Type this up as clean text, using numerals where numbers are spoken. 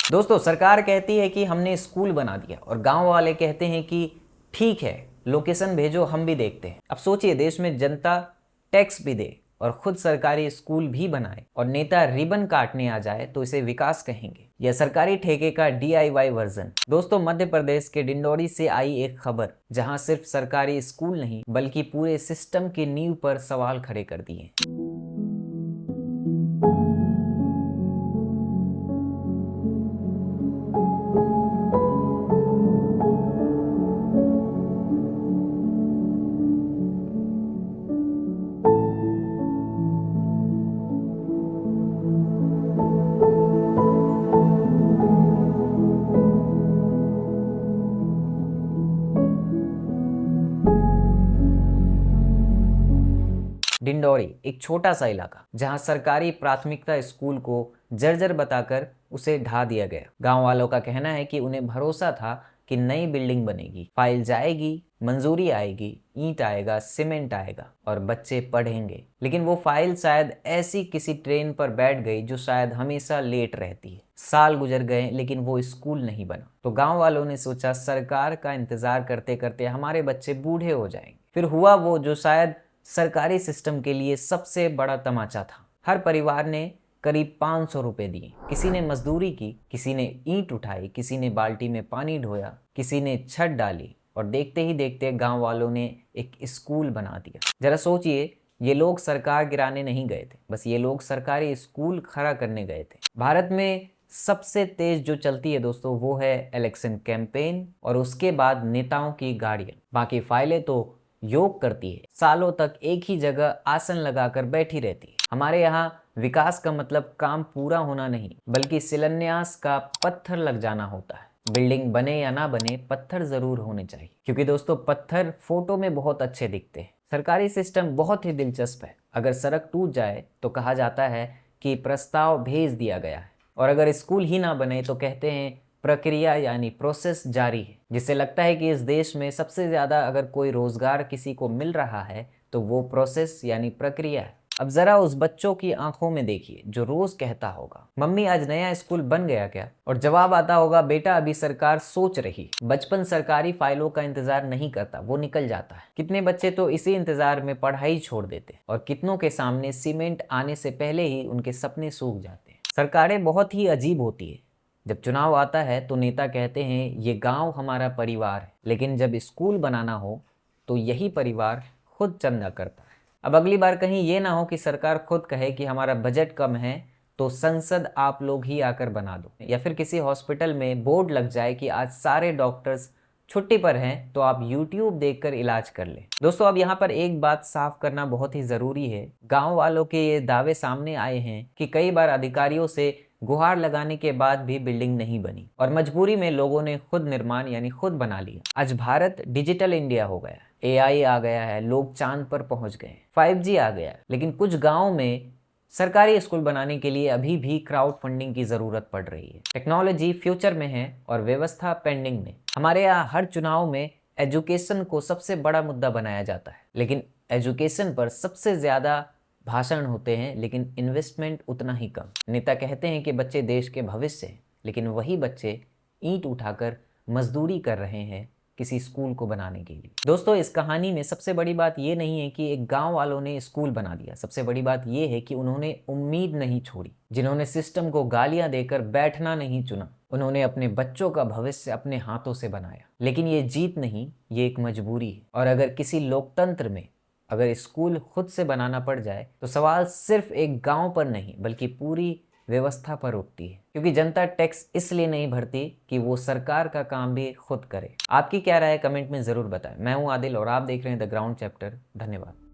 दोस्तों, सरकार कहती है कि हमने स्कूल बना दिया और गांव वाले कहते हैं कि ठीक है, लोकेशन भेजो, हम भी देखते हैं। अब सोचिए, देश में जनता टैक्स भी दे और खुद सरकारी स्कूल भी बनाए और नेता रिबन काटने आ जाए तो इसे विकास कहेंगे या सरकारी ठेके का DIY वर्जन। दोस्तों, मध्य प्रदेश के डिंडौरी से आई एक खबर जहां सिर्फ सरकारी स्कूल नहीं बल्कि पूरे सिस्टम की नींव पर सवाल खड़े कर दिए। डिंडौरी एक छोटा सा इलाका जहां सरकारी प्राथमिकता स्कूल को जर्जर बताकर उसे ढा दिया गया। गांव वालों का कहना है कि उन्हें भरोसा था कि नई बिल्डिंग बनेगी, फाइल जाएगी, मंजूरी आएगी, ईंट आएगा, सीमेंट आएगा और बच्चे पढ़ेंगे। लेकिन वो फाइल शायद ऐसी किसी ट्रेन पर बैठ गई जो शायद हमेशा लेट रहती है। साल गुजर गए लेकिन वो स्कूल नहीं बना। तो गांव वालों ने सोचा, सरकार का इंतजार करते करते हमारे बच्चे बूढ़े हो जाएंगे। फिर हुआ वो जो शायद सरकारी सिस्टम के लिए सबसे बड़ा तमाचा था। हर परिवार ने करीब 500 रुपए दिए। किसी ने मजदूरी की, किसी ने ईंट उठाई, किसी ने बाल्टी में पानी ढोया, किसी ने छत डाली और देखते ही देखते गांव वालों ने एक स्कूल बना दिया। जरा सोचिए, ये लोग सरकार गिराने नहीं गए थे, बस ये लोग सरकारी स्कूल खड़ा करने गए थे। भारत में सबसे तेज जो चलती है दोस्तों, वो है इलेक्शन कैंपेन और उसके बाद नेताओं की गाड़ियां। बाकी फाइलें तो योग करती है, सालों तक एक ही जगह आसन लगाकर बैठी रहती है। हमारे यहाँ विकास का मतलब काम पूरा होना नहीं बल्कि शिलान्यास का पत्थर लग जाना होता है। बिल्डिंग बने या ना बने, पत्थर जरूर होने चाहिए, क्योंकि दोस्तों पत्थर फोटो में बहुत अच्छे दिखते हैं। सरकारी सिस्टम बहुत ही दिलचस्प है। अगर सड़क टूट जाए तो कहा जाता है कि प्रस्ताव भेज दिया गया है, और अगर स्कूल ही ना बने तो कहते हैं प्रक्रिया यानी प्रोसेस जारी है। जिससे लगता है कि इस देश में सबसे ज्यादा अगर कोई रोजगार किसी को मिल रहा है तो वो प्रोसेस यानी प्रक्रिया है। अब जरा उस बच्चों की आंखों में देखिए जो रोज कहता होगा, मम्मी आज नया स्कूल बन गया क्या? और जवाब आता होगा, बेटा अभी सरकार सोच रही। बचपन सरकारी फाइलों का इंतजार नहीं करता, वो निकल जाता है। कितने बच्चे तो इसी इंतजार में पढ़ाई छोड़ देते हैं और कितनों के सामने सीमेंट आने से पहले ही उनके सपने सूख जाते हैं। सरकारें बहुत ही अजीब होती है। जब चुनाव आता है तो नेता कहते हैं ये गांव हमारा परिवार है, लेकिन जब स्कूल बनाना हो तो यही परिवार खुद चंदा करता है। अब अगली बार कहीं ये ना हो कि सरकार खुद कहे कि हमारा बजट कम है तो संसद आप लोग ही आकर बना दो, या फिर किसी हॉस्पिटल में बोर्ड लग जाए कि आज सारे डॉक्टर्स छुट्टी पर हैं तो आप YouTube देखकर इलाज कर ले। दोस्तों, अब यहाँ पर एक बात साफ करना बहुत ही जरूरी है। गांव वालों के ये दावे सामने आए हैं कि कई बार अधिकारियों से गुहार लगाने के बाद भी बिल्डिंग नहीं बनी और मजबूरी में लोगों ने खुद निर्माण यानी खुद बना लिया। आज भारत डिजिटल इंडिया हो गया, AI आ गया है, लोग चांद पर पहुंच गए, 5G आ गया, लेकिन कुछ गाँव में सरकारी स्कूल बनाने के लिए अभी भी क्राउड फंडिंग की जरूरत पड़ रही है। टेक्नोलॉजी फ्यूचर में है और व्यवस्था पेंडिंग में। हमारे यहाँ हर चुनाव में एजुकेशन को सबसे बड़ा मुद्दा बनाया जाता है, लेकिन एजुकेशन पर सबसे ज्यादा भाषण होते हैं लेकिन इन्वेस्टमेंट उतना ही कम। नेता कहते हैं कि बच्चे देश के भविष्य हैं, लेकिन वही बच्चे ईंट उठाकर मजदूरी कर रहे हैं किसी स्कूल को बनाने के लिए। दोस्तों, इस कहानी में सबसे बड़ी बात ये नहीं है कि एक गांव वालों ने स्कूल बना दिया, सबसे बड़ी बात ये है कि उन्होंने उम्मीद नहीं छोड़ी। जिन्होंने सिस्टम को गालियां देकर बैठना नहीं चुना, उन्होंने अपने बच्चों का भविष्य अपने हाथों से बनाया। लेकिन ये जीत नहीं, ये एक मजबूरी है। और अगर किसी लोकतंत्र में अगर स्कूल खुद से बनाना पड़ जाए तो सवाल सिर्फ एक गांव पर नहीं बल्कि पूरी व्यवस्था पर उठती है, क्योंकि जनता टैक्स इसलिए नहीं भरती कि वो सरकार का काम भी खुद करे। आपकी क्या राय है, कमेंट में जरूर बताएं। मैं हूं आदिल और आप देख रहे हैं द ग्राउंड चैप्टर। धन्यवाद।